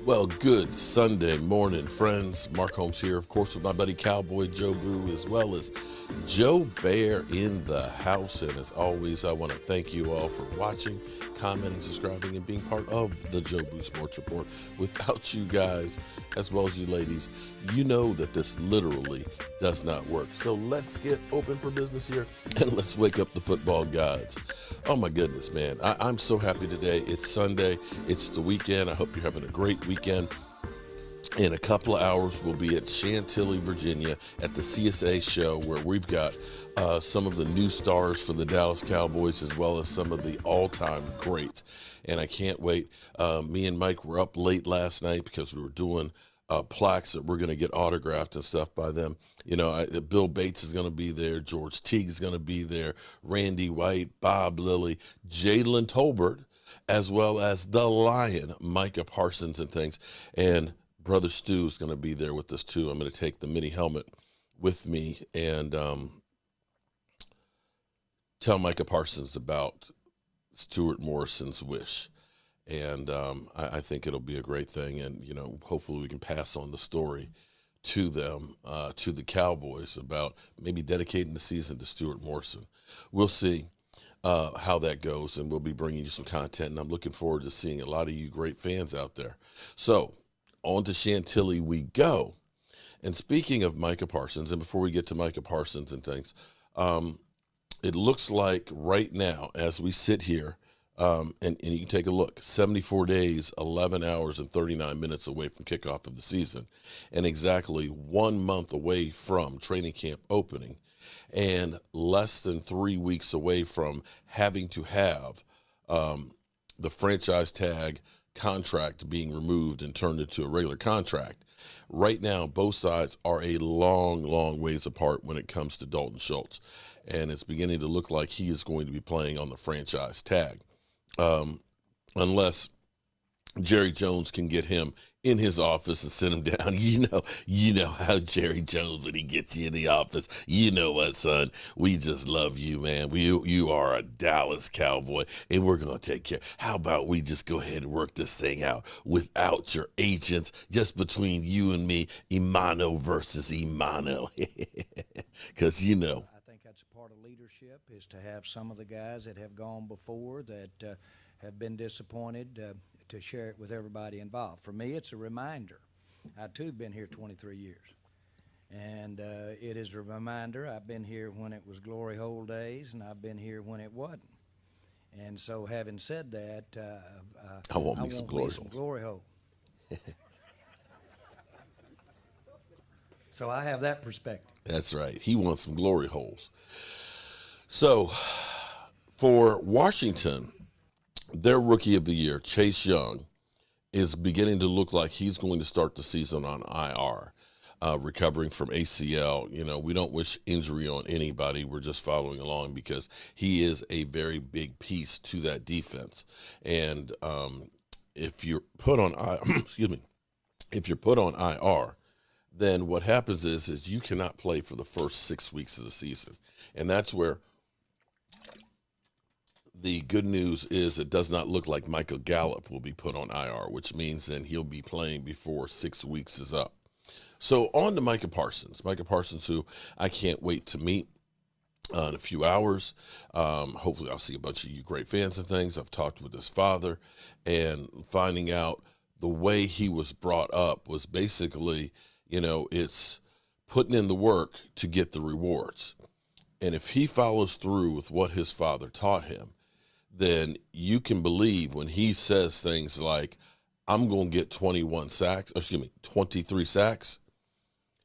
Well, good Sunday morning, friends. Mark Holmes here, of course, with my buddy Cowboy Joe Boo, as well as Joe Bear in the house. And as always, I want to thank you all for watching, commenting, subscribing, and being part of the Joe Boo Sports Report. Without you guys, as well as you ladies, you know that this literally does not work. So let's get open for business here, and let's wake up the football gods. Oh my goodness, man. I'm so happy today. It's Sunday. It's the weekend. I hope you're having a great weekend. In a couple of hours, we'll be at Chantilly, Virginia at the CSA show, where we've got some of the new stars for the Dallas Cowboys, as well as some of the all-time greats. And I can't wait. Me and Mike were up late last night because we were doing plaques that we're going to get autographed and stuff by them. You know, Bill Bates is going to be there. George Teague is going to be there. Randy White, Bob Lilly, Jalen Tolbert, as well as the Lion, Micah Parsons and things. And Brother Stu is going to be there with us too. I'm going to take the mini helmet with me and tell Micah Parsons about Stuart Morrison's wish. And I think it'll be a great thing. And, you know, hopefully we can pass on the story to them, to the Cowboys, about maybe dedicating the season to Stuart Morrison. We'll see how that goes, and we'll be bringing you some content. And I'm looking forward to seeing a lot of you great fans out there. So on to Chantilly we go. And speaking of Micah Parsons, and before we get to Micah Parsons and things, it looks like right now, as we sit here, and you can take a look, 74 days, 11 hours, and 39 minutes away from kickoff of the season, and exactly 1 month away from training camp opening, and less than 3 weeks away from having to have the franchise tag contract being removed and turned into a regular contract. Right now, both sides are a long, long ways apart when it comes to Dalton Schultz, and it's beginning to look like he is going to be playing on the franchise tag. Unless Jerry Jones can get him in his office and send him down. You know how Jerry Jones, when he gets you in the office, you know what, son, we just love you, man. You are a Dallas Cowboy, and we're going to take care. How about we just go ahead and work this thing out without your agents, just between you and me, Imano versus Imano. Because, you know. I think that's a part of leadership, is to have some of the guys that have gone before that have been disappointed to share it with everybody involved. For me, it's a reminder. I, too, have been here 23 years. And it is a reminder. I've been here when it was glory hole days, and I've been here when it wasn't. And so having said that, I want me some glory hole. Glory hole. So I have that perspective. That's right. He wants some glory holes. So for Washington, their rookie of the year, Chase Young, is beginning to look like he's going to start the season on IR, recovering from ACL. You know, we don't wish injury on anybody. We're just following along because he is a very big piece to that defense. And if you're put on if you're put on IR, then what happens is you cannot play for the first 6 weeks of the season. And that's where the good news is it does not look like Michael Gallup will be put on IR, which means then he'll be playing before 6 weeks is up. So on to Micah Parsons. Micah Parsons, who I can't wait to meet in a few hours. Hopefully I'll see a bunch of you great fans and things. I've talked with his father, and finding out the way he was brought up was basically, you know, it's putting in the work to get the rewards. And if he follows through with what his father taught him, then you can believe when he says things like, I'm going to get 23 sacks.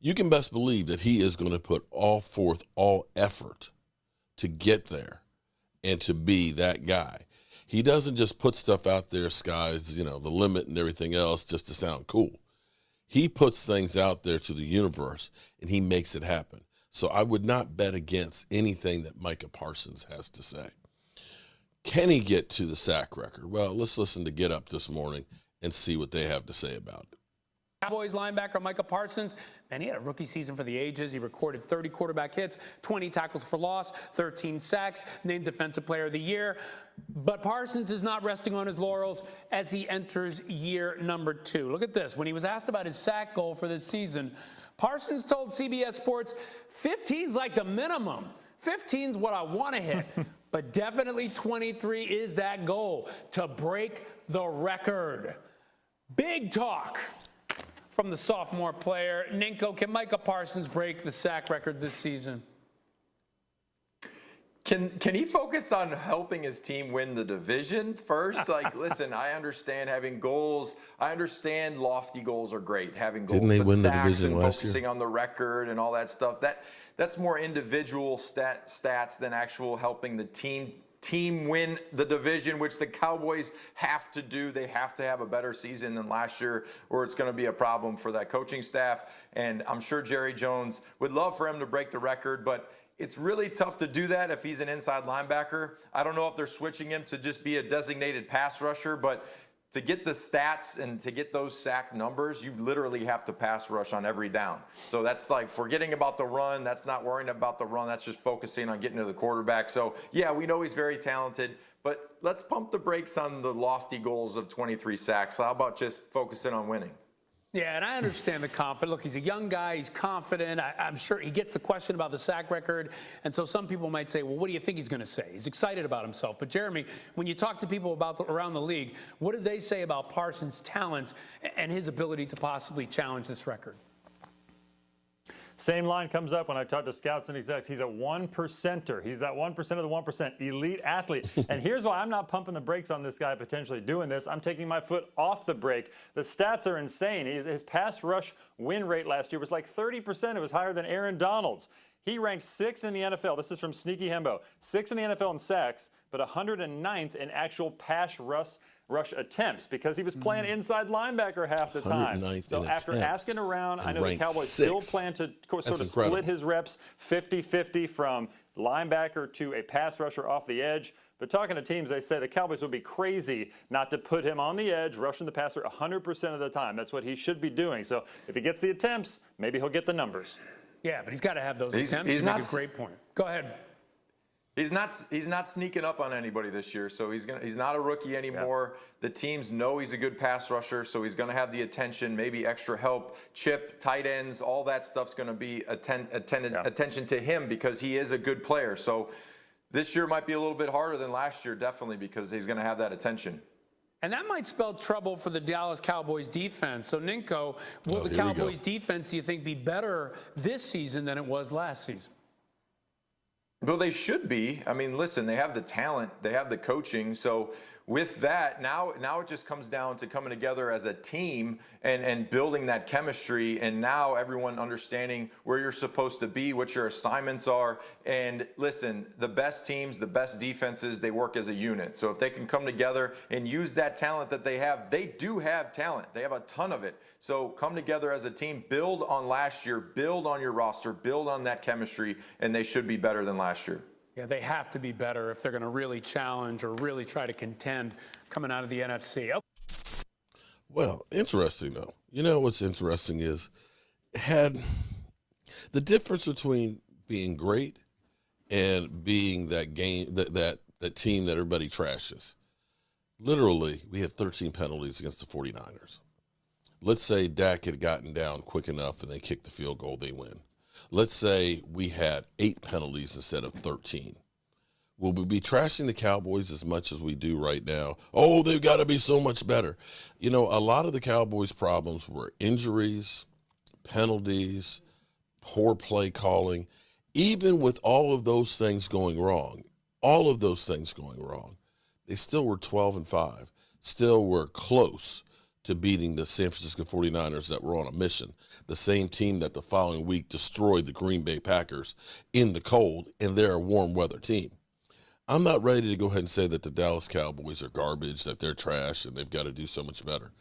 You can best believe that he is going to put all effort to get there and to be that guy. He doesn't just put stuff out there, sky's, you know, the limit and everything else just to sound cool. He puts things out there to the universe, and he makes it happen. So I would not bet against anything that Micah Parsons has to say. Can he get to the sack record? Well, let's listen to Get Up this morning and see what they have to say about it. Cowboys linebacker Micah Parsons, man, he had a rookie season for the ages. He recorded 30 quarterback hits, 20 tackles for loss, 13 sacks, named Defensive Player of the Year. but Parsons is not resting on his laurels as he enters year number 2. Look at this. When he was asked about his sack goal for this season, Parsons told CBS Sports, 15's like the minimum. 15's what I want to hit, but definitely 23 is that goal to break the record. Big talk from the sophomore player. Ninko, can Micah Parsons break the sack record this season? Can he focus on helping his team win the division first? Like, listen, I understand having goals. I understand lofty goals are great. Having goals, didn't they win the division and last year? focusing on the record and all that stuff. That's more individual stats than actual helping the team win the division, which the Cowboys have to do. They have to have a better season than last year, or it's going to be a problem for that coaching staff. And I'm sure Jerry Jones would love for him to break the record, but it's really tough to do that if he's an inside linebacker. I don't know if they're switching him to just be a designated pass rusher, but to get the stats and to get those sack numbers, you literally have to pass rush on every down. So that's like forgetting about the run. That's not worrying about the run. That's just focusing on getting to the quarterback. So, yeah, we know he's very talented, but let's pump the brakes on the lofty goals of 23 sacks. How about just focusing on winning? Yeah, and I understand the confidence. Look, he's a young guy. He's confident. I'm sure he gets the question about the sack record. And so some people might say, well, what do you think he's going to say? He's excited about himself. But, Jeremy, when you talk to people around the league, what do they say about Parsons' talent and his ability to possibly challenge this record? Same line comes up when I talk to scouts and execs. He's a 1%er. He's that 1% of the 1%, elite athlete. And here's why I'm not pumping the brakes on this guy potentially doing this. I'm taking my foot off the brake. The stats are insane. His pass rush win rate last year was like 30%. It was higher than Aaron Donald's. He ranked 6th in the NFL. This is from Sneaky Hembo. 6th in the NFL in sacks, but 109th in actual pass rush attempts because he was playing inside linebacker half the time. So after asking around, I know the Cowboys still plan to sort of split his reps 50-50 from linebacker to a pass rusher off the edge. But talking to teams, they say the Cowboys would be crazy not to put him on the edge, rushing the passer 100% of the time. That's what he should be doing. So if he gets the attempts, maybe he'll get the numbers. Yeah, but he's got to have those attempts. He's not a great point. Go ahead. He's not sneaking up on anybody this year, so he's not a rookie anymore. Yeah. The teams know he's a good pass rusher, so he's going to have the attention, maybe extra help, chip, tight ends, all that stuff's going to be attention to him because he is a good player. So this year might be a little bit harder than last year, definitely, because he's going to have that attention. And that might spell trouble for the Dallas Cowboys defense. So, Ninko, will the Cowboys defense, do you think, be better this season than it was last season? Well, they should be. I mean, listen, they have the talent, they have the coaching. So with that, now it just comes down to coming together as a team and building that chemistry, and now everyone understanding where you're supposed to be, what your assignments are. And listen, the best teams, the best defenses, they work as a unit. So if they can come together and use that talent that they do have talent. They have a ton of it. So come together as a team, build on last year, build on your roster, build on that chemistry, and they should be better than last year. Yeah, they have to be better if they're going to really challenge or really try to contend coming out of the NFC. Oh. Well, interesting, though. You know what's interesting is had the difference between being great and being that game, that team that everybody trashes. Literally, we had 13 penalties against the 49ers. Let's say Dak had gotten down quick enough and they kicked the field goal, they win. Let's say we had 8 penalties instead of 13. Will we be trashing the Cowboys as much as we do right now? Oh, they've got to be so much better. You know, a lot of the Cowboys' problems were injuries, penalties, poor play calling. Even with all of those things going wrong, they still were 12-5, still were close to beating the San Francisco 49ers that were on a mission, the same team that the following week destroyed the Green Bay Packers in the cold, and they're a warm weather team. I'm not ready to go ahead and say that the Dallas Cowboys are garbage, that they're trash, and they've got to do so much better.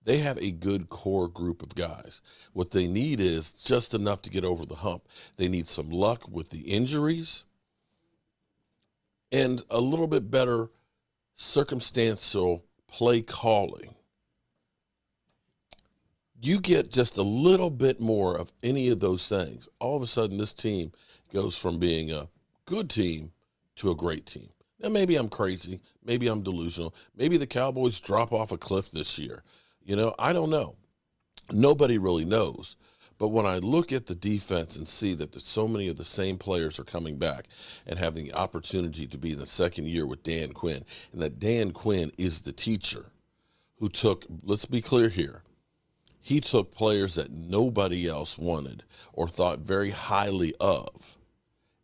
They have a good core group of guys. What they need is just enough to get over the hump. They need some luck with the injuries and a little bit better circumstantial play calling. You get just a little bit more of any of those things, all of a sudden this team goes from being a good team to a great team. Now, maybe I'm crazy. Maybe I'm delusional. Maybe the Cowboys drop off a cliff this year. I don't know. Nobody really knows. But when I look at the defense and see that so many of the same players are coming back and having the opportunity to be in the second year with Dan Quinn, and that Dan Quinn is the teacher who took, let's be clear here, he took players that nobody else wanted or thought very highly of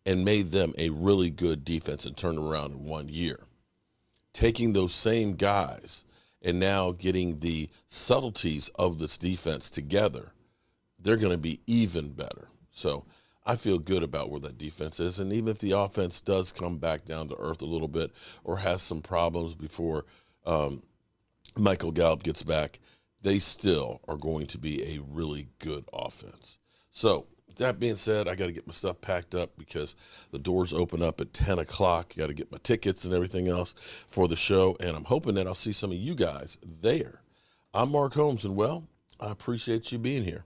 and made them a really good defense and turned around in 1 year. Taking those same guys and now getting the subtleties of this defense together, they're going to be even better. So I feel good about where that defense is. And even if the offense does come back down to earth a little bit or has some problems before Michael Gallup gets back, they still are going to be a really good offense. So that being said, I got to get my stuff packed up because the doors open up at 10 o'clock. Got to get my tickets and everything else for the show. And I'm hoping that I'll see some of you guys there. I'm Mark Holmes, and, well, I appreciate you being here.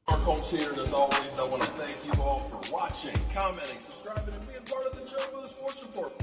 Mark Holmes here, and as always, I want to thank you all for watching, commenting, subscribing, and being part of the Joe Boo Sports Report.